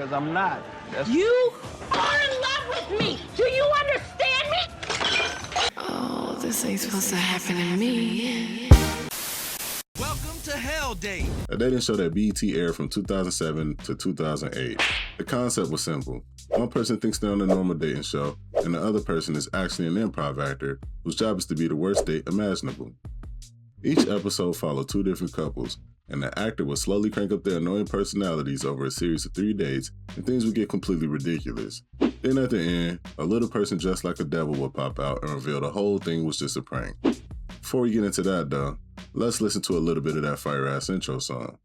because I'm not. You are in love with me. Do you understand me? Oh, this ain't supposed to happen to me. Welcome to Hell Day. A dating show that BET aired from 2007 to 2008. The concept was simple. One person thinks they're on a normal dating show, and the other person is actually an improv actor whose job is to be the worst date imaginable. Each episode followed two different couples, and the actor would slowly crank up their annoying personalities over a series of 3 dates, and things would get completely ridiculous. Then at the end, a little person dressed like a devil would pop out and reveal the whole thing was just a prank. Before we get into that though, let's listen to a little bit of that fire-ass intro song.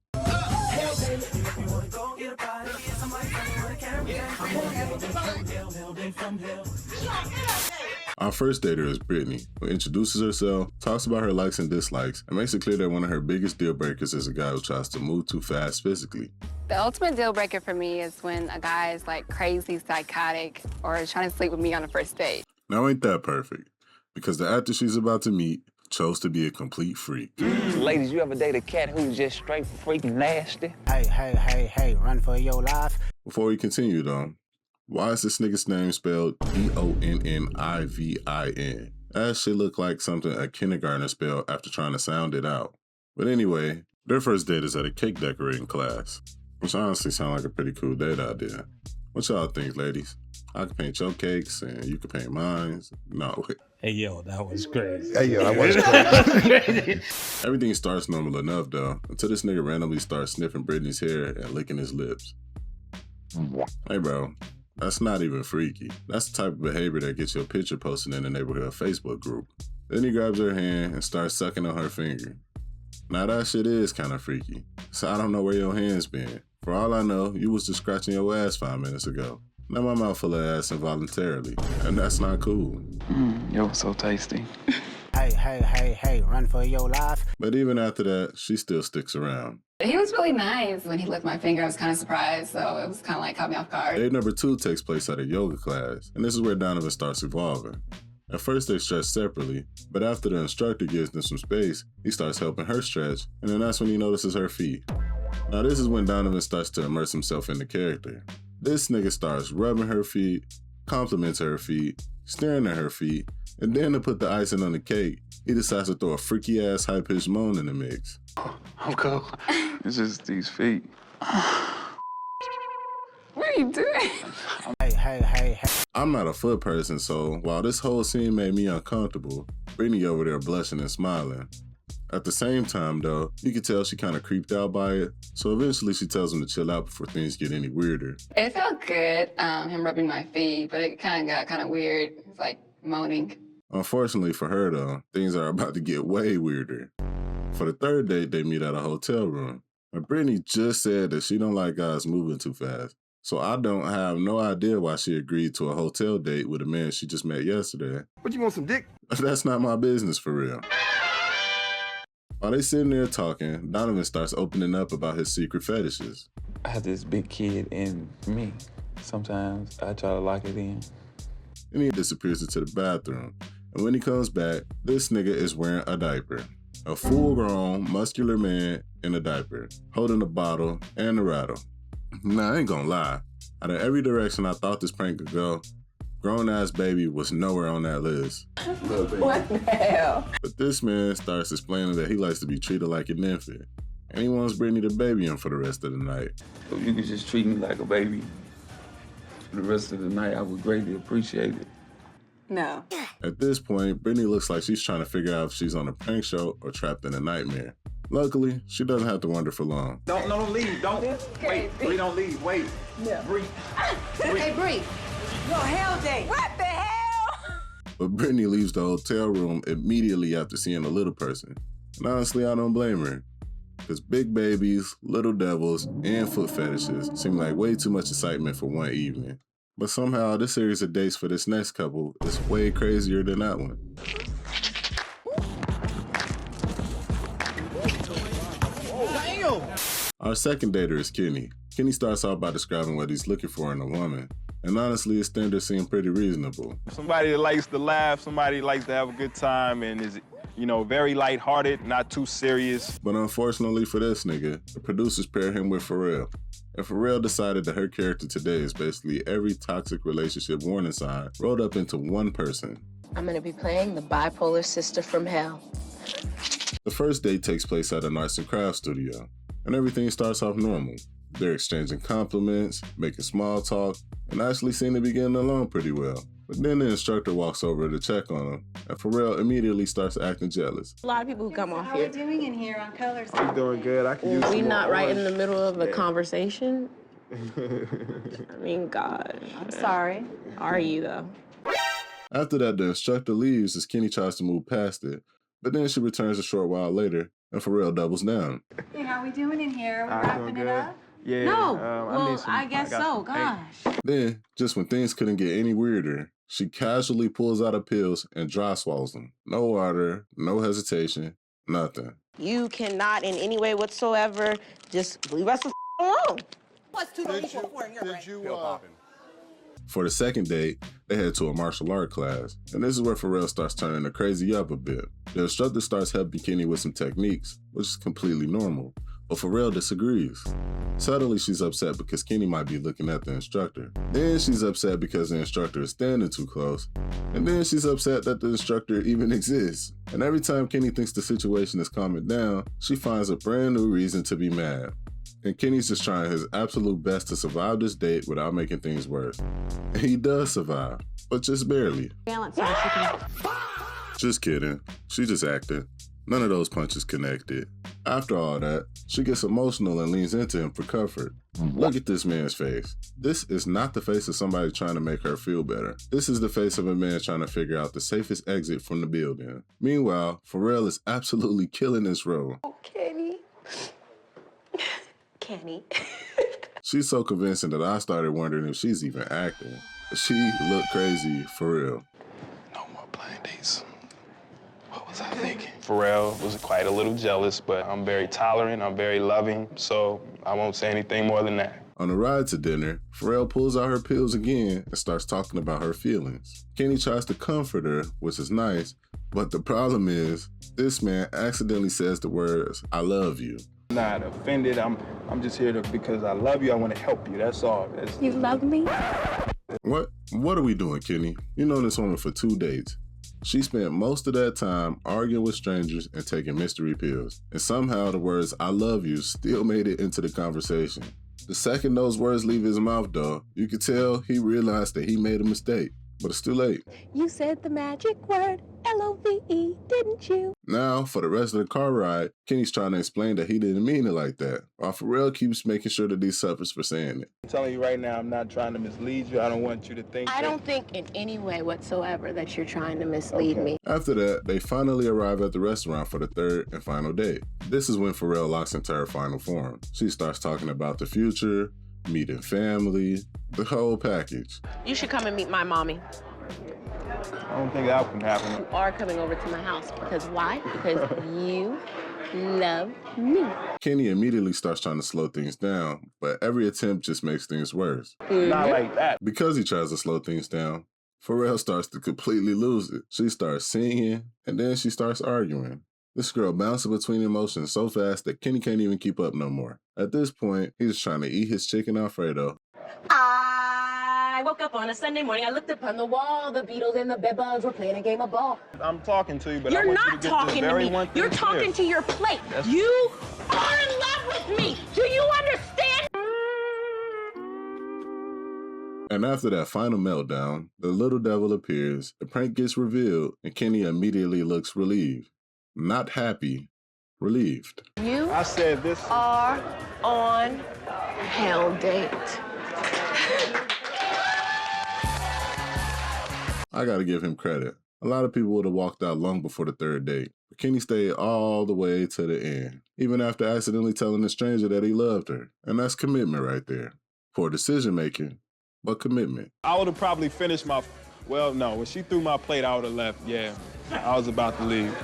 Our first dater is Brittany, who introduces herself, talks about her likes and dislikes, and makes it clear that one of her biggest deal breakers is a guy who tries to move too fast physically. The ultimate deal breaker for me is when a guy is like crazy, psychotic, or is trying to sleep with me on a first date. Now ain't that perfect, because the actor she's about to meet chose to be a complete freak. Ladies, you ever date a cat who's just straight freaking nasty? Hey, run for your life. Before we continue though, why is this nigga's name spelled D-O-N-N-I-V-I-N? That shit look like something a kindergartner spelled after trying to sound it out. But anyway, their first date is at a cake decorating class, which honestly sounds like a pretty cool date idea. What y'all think, ladies? I can paint your cakes and you can paint mine. No, wait. Hey, yo, that was crazy. Hey, yo, that was crazy. Everything starts normal enough, though, until this nigga randomly starts sniffing Brittany's hair and licking his lips. Hey, bro, that's not even freaky. That's the type of behavior that gets your picture posted in the neighborhood Facebook group. Then he grabs her hand and starts sucking on her finger. Now that shit is kind of freaky, so I don't know where your hand's been. For all I know, you was just scratching your ass 5 minutes ago. Now my mouth full of ass involuntarily, and that's not cool. Yo, so tasty. Hey, run for your life. But even after that, she still sticks around. He was really nice. When he licked my finger, I was kind of surprised, so it was kind of like caught me off guard. Date number 2 takes place at a yoga class, and this is where Donovan starts evolving. At first they stretch separately, but after the instructor gives them some space, he starts helping her stretch, and then that's when he notices her feet. Now this is when Donovan starts to immerse himself in the character. This nigga starts rubbing her feet, compliments her feet, staring at her feet, and then to put the icing on the cake, he decides to throw a freaky ass high-pitched moan in the mix. I'm cool. It's just these feet. What are you doing? Hey. I'm not a foot person, so while this whole scene made me uncomfortable, Brittany over there blushing and smiling. At the same time though, you can tell she kind of creeped out by it, so eventually she tells him to chill out before things get any weirder. It felt good, him rubbing my feet, but it kind of got kind of weird. It's like moaning. Unfortunately for her though, things are about to get way weirder. For the third date, they meet at a hotel room. And Brittany just said that she don't like guys moving too fast. So I don't have no idea why she agreed to a hotel date with a man she just met yesterday. What, you want some dick? That's not my business for real. While they sitting there talking, Donovan starts opening up about his secret fetishes. I have this big kid in me. Sometimes I try to lock it in. And he disappears into the bathroom. And when he comes back, this nigga is wearing a diaper. A full-grown, muscular man in a diaper, holding a bottle and a rattle. Now, I ain't gonna lie. Out of every direction I thought this prank could go, grown-ass baby was nowhere on that list. What the hell? But this man starts explaining that he likes to be treated like an infant, and he wants Brittany to baby him for the rest of the night. If you could just treat me like a baby for the rest of the night, I would greatly appreciate it. No. At this point, Brittany looks like she's trying to figure out if she's on a prank show or trapped in a nightmare. Luckily, she doesn't have to wonder for long. Don't leave. Don't. Wait, Bree, don't leave. Wait. Yeah. Bree. Hey, Bree. Your hell day. What the hell? But Brittany leaves the hotel room immediately after seeing the little person. And honestly, I don't blame her. Because big babies, little devils, and foot fetishes seem like way too much excitement for one evening. But somehow, this series of dates for this next couple is way crazier than that one. Our second dater is Kenny. Kenny starts off by describing what he's looking for in a woman. And honestly, his standards seem pretty reasonable. Somebody that likes to laugh, somebody that likes to have a good time, and is, very lighthearted, not too serious. But unfortunately for this nigga, the producers pair him with Pharrell. And Pharrell decided that her character today is basically every toxic relationship warning sign rolled up into one person. I'm gonna be playing the bipolar sister from hell. The first date takes place at an arts and crafts studio, and everything starts off normal. They're exchanging compliments, making small talk, and actually seem to be getting along pretty well. But then the instructor walks over to check on them, and Pharrell immediately startes acting jealous. A lot of people who come off here. How are we doing in here on colors? I'm doing good. I can use some We more not right in orange. the middle of a conversation. I mean, God. I'm sorry. Are you though? After that, the instructor leaves as Kenny tries to move past it, but then she returns a short while later, and Pharrell doubles down. Hey, how are we doing in here? Are we I'm wrapping doing it good. up? Yeah. No. I need some, I guess got so. some Gosh. Then, just when things couldn't get any weirder, she casually pulls out her pills and dry swallows them. No water, no hesitation, nothing. You cannot in any way whatsoever just leave us alone. What's 2 don't equal 4 in your brain? For the second date, they head to a martial art class, and this is where Pharrell starts turning the crazy up a bit. The instructor starts helping Kenny with some techniques, which is completely normal, but Pharrell disagrees. Suddenly, she's upset because Kenny might be looking at the instructor. Then she's upset because the instructor is standing too close. And then she's upset that the instructor even exists. And every time Kenny thinks the situation is calming down, she finds a brand new reason to be mad. And Kenny's just trying his absolute best to survive this date without making things worse. And he does survive, but just barely. Balance so that you can... Just kidding. She just acted. None of those punches connected. After all that, she gets emotional and leans into him for comfort. Look at this man's face. This is not the face of somebody trying to make her feel better. This is the face of a man trying to figure out the safest exit from the building. Meanwhile, Pharrell is absolutely killing this role. Oh, Kenny. Kenny. She's so convincing that I started wondering if she's even acting. She looked crazy for real. No more blind dates. What was I thinking? Pharrell was quite a little jealous, but I'm very tolerant, I'm very loving, so I won't say anything more than that. On the ride to dinner, Pharrell pulls out her pills again and starts talking about her feelings. Kenny tries to comfort her, which is nice, but the problem is, this man accidentally says the words, "I love you." I'm not offended, I'm just here because I love you, I want to help you, that's all. You love me? What are we doing, Kenny? You know this woman for 2 dates. She spent most of that time arguing with strangers and taking mystery pills. And somehow the words, "I love you," still made it into the conversation. The second those words leave his mouth, though, you could tell he realized that he made a mistake. But it's too late. You said the magic word, L-O-V-E, didn't you? Now, for the rest of the car ride, Kenny's trying to explain that he didn't mean it like that, while Pharrell keeps making sure that he suffers for saying it. I'm telling you right now, I'm not trying to mislead you. I don't want you to think I don't think in any way whatsoever that you're trying to mislead me. After that, they finally arrive at the restaurant for the third and final date. This is when Pharrell locks into her final form. She starts talking about the future, meeting family, the whole package. You should come and meet my mommy. I don't think that can happen. You are coming over to my house. Because why? Because you love me. Kenny immediately starts trying to slow things down, but every attempt just makes things worse. Not like that. Because he tries to slow things down, Pharrell starts to completely lose it. She starts singing, and then she starts arguing. This girl bounces between emotions so fast that Kenny can't even keep up no more. At this point, he's trying to eat his chicken Alfredo. I woke up on a Sunday morning. I looked up on the wall. The Beatles and the Bedbugs were playing a game of ball. I'm talking to you, but I You're want you not to get talking this to very me. one thing You're talking to clear. your plate. That's- You are in love with me. Do you understand? And after that final meltdown, the little devil appears, the prank gets revealed, and Kenny immediately looks relieved. Not happy, relieved. You I said this. are on hell date. I gotta give him credit. A lot of people would have walked out long before the third date, but Kenny stayed all the way to the end, even after accidentally telling a stranger that he loved her. And that's commitment right there. Poor decision making, but commitment. I would have probably finished my, well, no, when she threw my plate, I would have left, yeah. I was about to leave.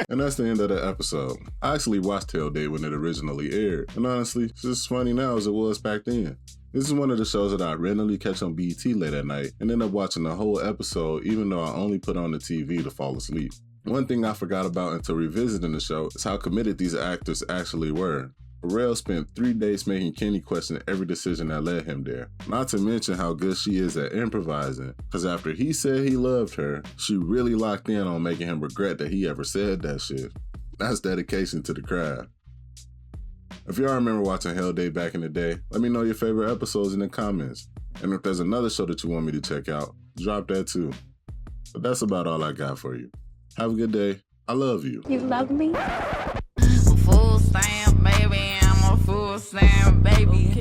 And that's the end of the episode. I actually watched Hell Day when it originally aired, and honestly, it's as funny now as it was back then. This is one of the shows that I randomly catch on BET late at night and end up watching the whole episode even though I only put on the TV to fall asleep. One thing I forgot about until revisiting the show is how committed these actors actually were. Pharrell spent 3 days making Kenny question every decision that led him there. Not to mention how good she is at improvising, because after he said he loved her, she really locked in on making him regret that he ever said that shit. That's dedication to the craft. If y'all remember watching Hell Day back in the day, let me know your favorite episodes in the comments. And if there's another show that you want me to check out, drop that too. But that's about all I got for you. Have a good day. I love you. You love me? Full stamp, baby. I'm a full stamp, baby.